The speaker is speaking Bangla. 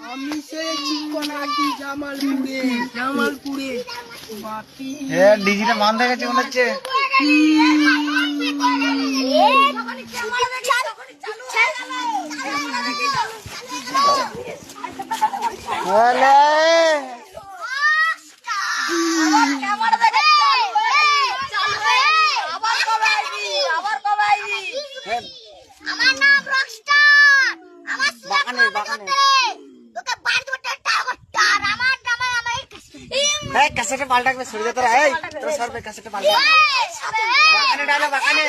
আমি সেই চিকনাটি জামালপুরে বাপি ডিজিটা মান হয়ে গেছে মনে হচ্ছে। আমার নাম রকস্টার, আমার বাগানে বাগানে তোকে বাড়ি দুটো টাওয়ার আমার নাম আমার এই ক্যাসেটে পাল্টা করে সরে তোরা এই তোরা সরবে ক্যাসেটে পাল্টা বাগানে ডালো বাগানে